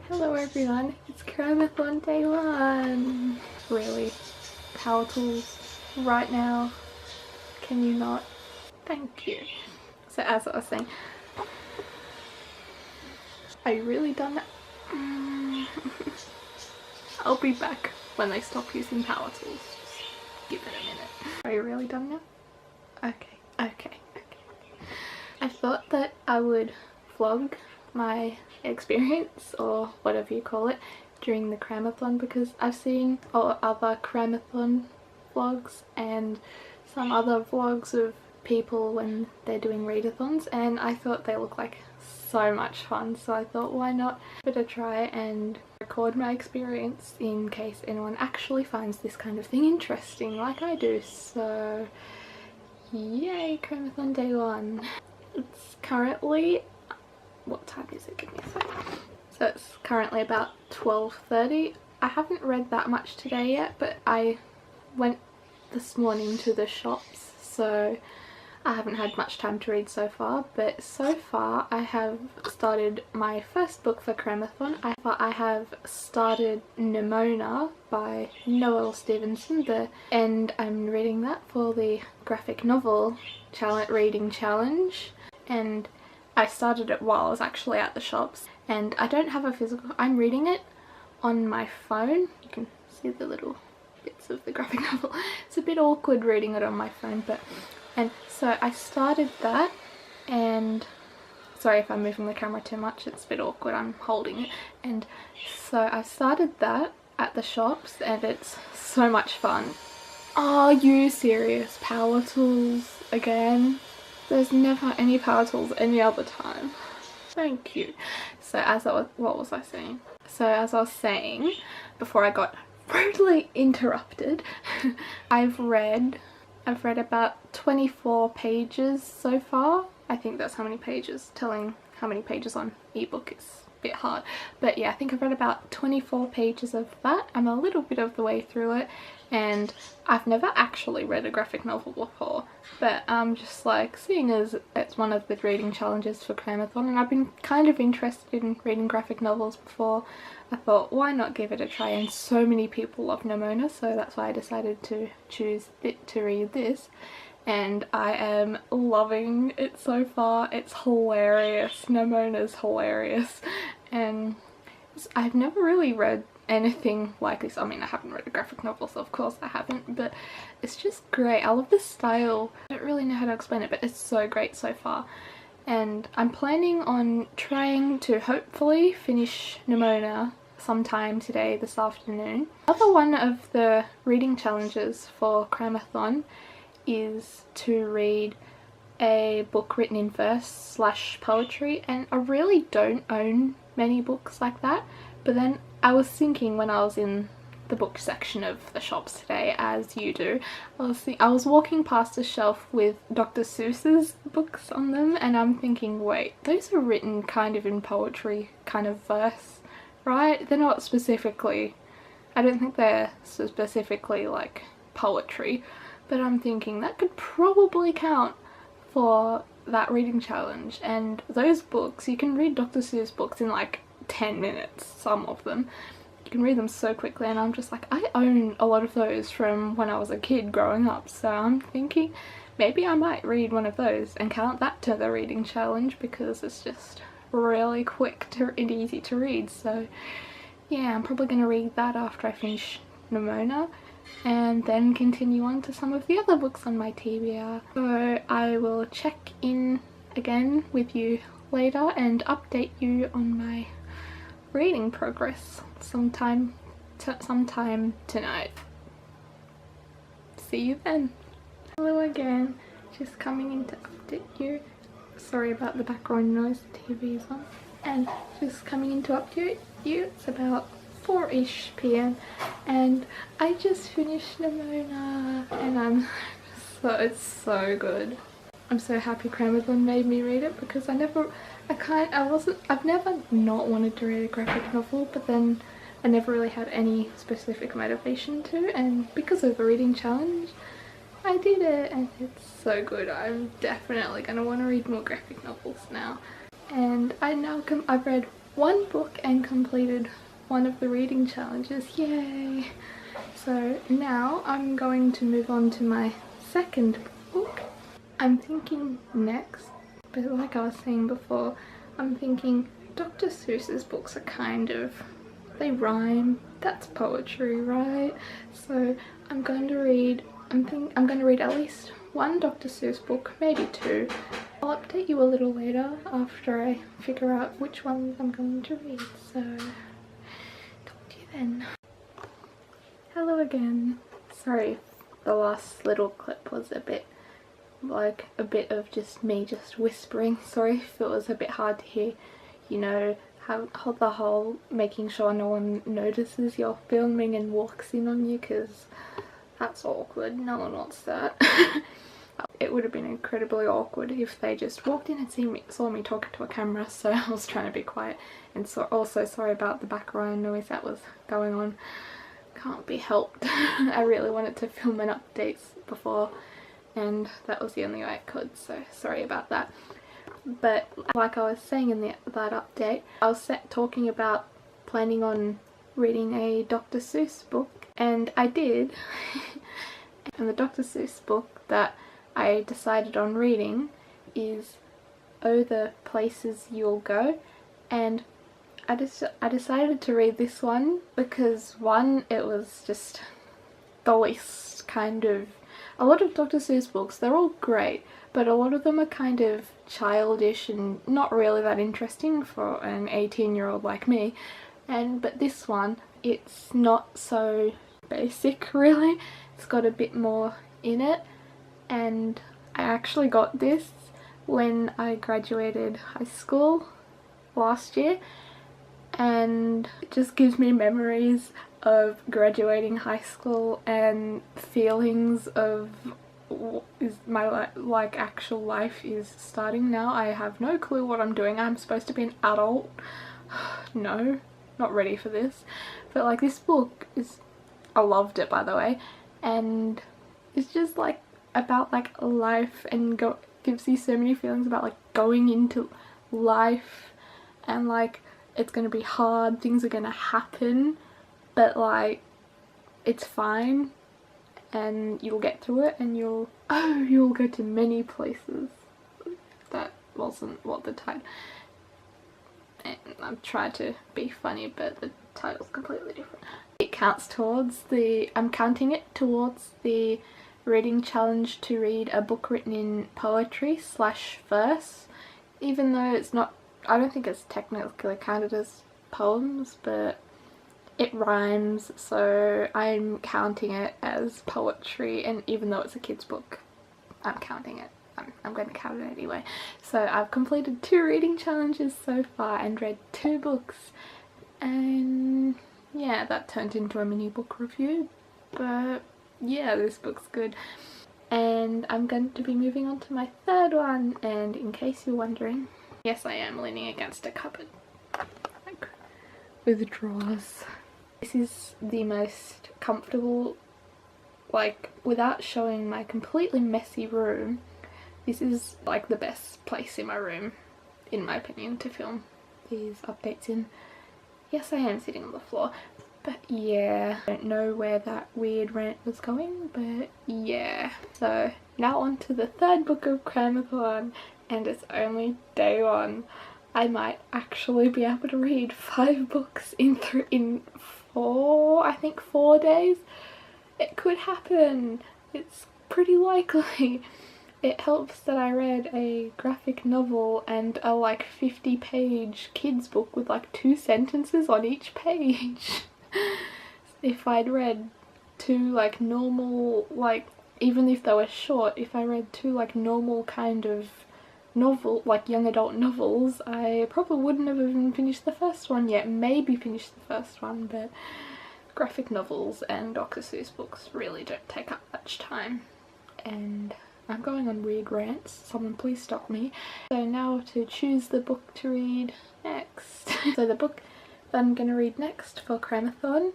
Hello everyone, it's Cramathon day 1. Really, power tools right now, can you not? Thank you. So as I was saying, are you really done that? I'll be back when they stop using power tools. Just give it a minute. Are you really done now? Okay. I thought that I would vlog my experience, or whatever you call it, during the Cramathon, because I've seen other Cramathon vlogs and some other vlogs of people when they're doing readathons, and I thought they looked like so much fun, so I thought why not give it a try and record my experience in case anyone actually finds this kind of thing interesting like I do. So yay, Cramathon day 1. It's currently, what time is it? Give me a second. So it's currently about 12:30. I haven't read that much today yet, but I went this morning to the shops, so I haven't had much time to read so far. But so far I have started my first book for Cramathon. I have started Nimona by Noelle Stevenson, and I'm reading that for the graphic novel reading challenge, and I started it while I was actually at the shops, and I don't have a physical. I'm reading it on my phone. You can see the little bits of the graphic novel. It's a bit awkward reading it on my phone, and so I started that, and sorry if I'm moving the camera too much, it's a bit awkward, I'm holding it. And so I started that at the shops, and it's so much fun. Are you serious? Power tools again? There's never any power tools any other time. Thank you. So what was I saying? So as I was saying before I got rudely interrupted, I've read about 24 pages so far. I think that's how many pages. Telling how many pages on ebook is a bit hard, but yeah, I think I've read about 24 pages of that. I'm a little bit of the way through it, and I've never actually read a graphic novel before, but I'm just like, seeing as it's one of the reading challenges for Cramathon, and I've been kind of interested in reading graphic novels before, I thought why not give it a try, and so many people love Nimona, so that's why I decided to choose it to read this, and I am loving it so far. It's hilarious. Nimona's hilarious, and I've never really read anything like this. I mean, I haven't read a graphic novel, so of course I haven't, but it's just great. I love the style. I don't really know how to explain it, but it's so great so far. And I'm planning on trying to hopefully finish Nimona sometime today, this afternoon. Another one of the reading challenges for Cramathon is to read a book written in verse / poetry, and I really don't own many books like that, but then I was thinking when I was in the book section of the shops today, as you do, I was walking past a shelf with Dr. Seuss's books on them, and I'm thinking, wait, those are written kind of in poetry, kind of verse, right? They're not specifically, I don't think they're specifically like poetry, but I'm thinking that could probably count for that reading challenge. And those books, you can read Dr. Seuss books in like 10 minutes, some of them. You can read them so quickly, and I'm just like, I own a lot of those from when I was a kid growing up, so I'm thinking maybe I might read one of those and count that to the reading challenge, because it's just really quick and easy to read. So yeah, I'm probably going to read that after I finish Nimona, and then continue on to some of the other books on my TBR. So I will check in again with you later and update you on my reading progress sometime tonight. See you then. Hello again, just coming in to update you. Sorry about the background noise, the TV is on. And just coming in to update you. It's about 4ish p.m. and I just finished Nimona, and it's so good. I'm so happy Cramathon made me read it, because I've never not wanted to read a graphic novel, but then I never really had any specific motivation to, and because of the reading challenge I did it, and it's so good. I'm definitely going to want to read more graphic novels now. And I've read one book and completed one of the reading challenges. Yay! So now I'm going to move on to my second book. I'm thinking next, but like I was saying before, I'm thinking Dr. Seuss's books are kind of, they rhyme. That's poetry, right? So I'm going to read at least one Dr. Seuss book, maybe two. I'll update you a little later after I figure out which ones I'm going to read. So talk to you then. Hello again. Sorry if the last little clip was a bit of just me just whispering. Sorry if it was a bit hard to hear, you know, how the whole making sure no one notices you're filming and walks in on you, because that's awkward. No one wants that. It would have been incredibly awkward if they just walked in and saw me talking to a camera, so I was trying to be quiet. And so also sorry about the background noise that was going on. Can't be helped. I really wanted to film an update before, and that was the only way I could, so sorry about that. But like I was saying in that update, I was talking about planning on reading a Dr. Seuss book, and I did. And the Dr. Seuss book that I decided on reading is Oh, the Places You'll Go, and I decided to read this one because, one, it was just the least kind of... A lot of Dr. Seuss books, they're all great, but a lot of them are kind of childish and not really that interesting for an 18-year-old like me. But this one, it's not so basic really. It's got a bit more in it, and I actually got this when I graduated high school last year, and it just gives me memories of graduating high school and feelings of my like actual life is starting now. I have no clue what I'm doing. I'm supposed to be an adult. No, not ready for this. But like, this book is, I loved it by the way, and it's just like about like life, and gives you so many feelings about like going into life, and like it's gonna be hard, things are gonna happen, but like it's fine and you'll get through it, and you'll go to many places. That wasn't what the title, and I've tried to be funny but the title's completely different. It counts towards the, I'm counting it towards the reading challenge to read a book written in poetry / verse, even though it's not, I don't think it's technically counted as poems, but it rhymes, so I'm counting it as poetry, and even though it's a kid's book, I'm counting it. I'm going to count it anyway. So I've completed 2 reading challenges so far and read 2 books, and yeah, that turned into a mini book review, but yeah, this book's good. And I'm going to be moving on to my 3rd one, and in case you're wondering, yes, I am leaning against a cupboard, like, with drawers. This is the most comfortable, like, without showing my completely messy room, this is like the best place in my room, in my opinion, to film these updates in. Yes, I am sitting on the floor, but yeah, I don't know where that weird rant was going, but yeah. So now on to the 3rd book of Cramathon, and it's only day 1. I might actually be able to read 5 books in 4 days. It could happen. It's pretty likely. It helps that I read a graphic novel and a like 50-page kids book with like 2 sentences on each page. If I'd read 2 like normal, like, even if they were short, if I read 2 like normal kind of novel, like young adult novels, I probably wouldn't have even finished the first one yet. Maybe finished the first one, but graphic novels and Dr. Seuss books really don't take up much time. And I'm going on weird rants, someone please stop me. So now to choose the book to read next. So the book that I'm going to read next for Cramathon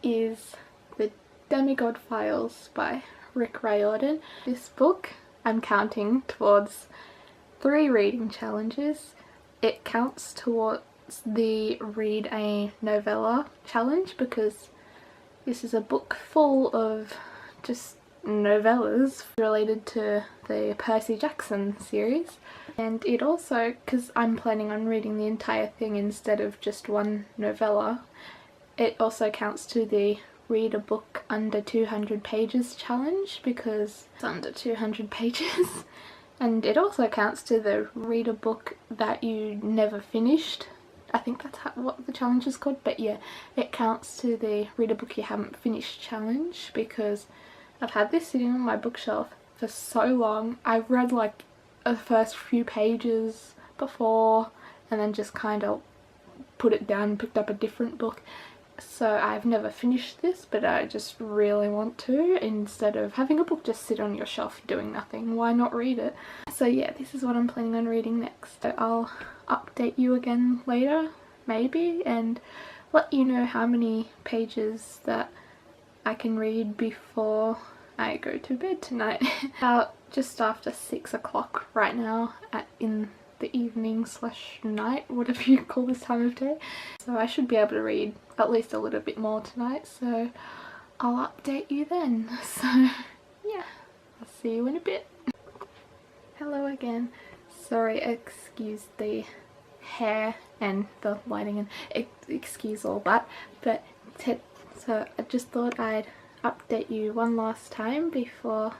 is The Demigod Files by Rick Riordan. This book I'm counting towards 3 reading challenges. It counts toward, the read a novella challenge, because this is a book full of just novellas related to the Percy Jackson series. And it also, because I'm planning on reading the entire thing instead of just one novella, it also counts to the read a book under 200 pages challenge, because it's under 200 pages. And it also counts to the read a book that you never finished. I think that's what the challenge is called, but yeah, it counts to the read a book you haven't finished challenge, because I've had this sitting on my bookshelf for so long. I've read like the first few pages before and then just kind of put it down and picked up a different book. So I've never finished this, but I just really want to. Instead of having a book just sit on your shelf doing nothing, why not read it? So yeah, this is what I'm planning on reading next. So I'll update you again later, maybe, and let you know how many pages that I can read before I go to bed tonight. About just after 6 o'clock right now in the evening / night, whatever you call this time of day. So I should be able to read at least a little bit more tonight, so I'll update you then. So yeah, I'll see you in a bit. Hello again. Sorry, excuse the hair and the lighting and excuse all that, but so I just thought I'd update you one last time before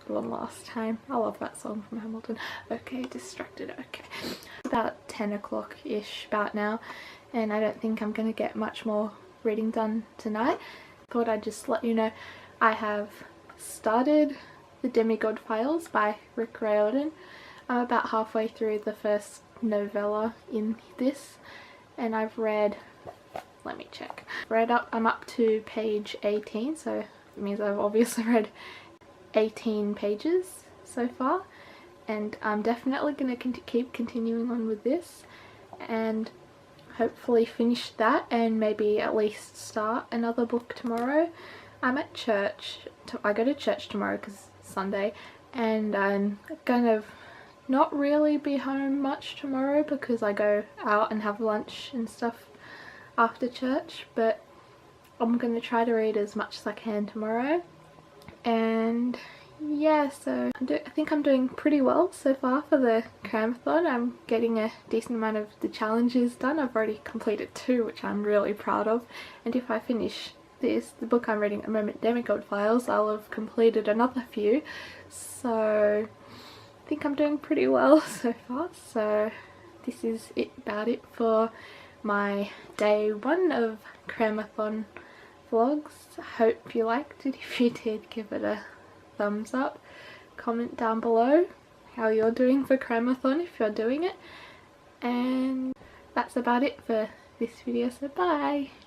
one last time. I love that song from Hamilton. Okay, distracted. Okay, it's about 10 o'clock ish about now, and I don't think I'm gonna get much more reading done tonight. Thought I'd just let you know I have started The Demigod Files by Rick Riordan. I'm about halfway through the first novella in this, and I've read, let me check, I'm up to page 18, so it means I've obviously read 18 pages so far, and I'm definitely going to keep continuing on with this and hopefully finish that, and maybe at least start another book tomorrow. I'm at church, I go to church tomorrow because it's Sunday, and I'm kind of not really be home much tomorrow because I go out and have lunch and stuff after church, but I'm going to try to read as much as I can tomorrow. And yeah, so I think I'm doing pretty well so far for the Cramathon. I'm getting a decent amount of the challenges done. I've already completed 2, which I'm really proud of, and if I finish the book I'm reading at the moment, Demigod Files, I'll have completed another few. So I think I'm doing pretty well so far. So this is about it for my day 1 of Cramathon vlogs. I hope you liked it. If you did, give it a thumbs up. Comment down below how you're doing for Cramathon if you're doing it. And that's about it for this video, so bye!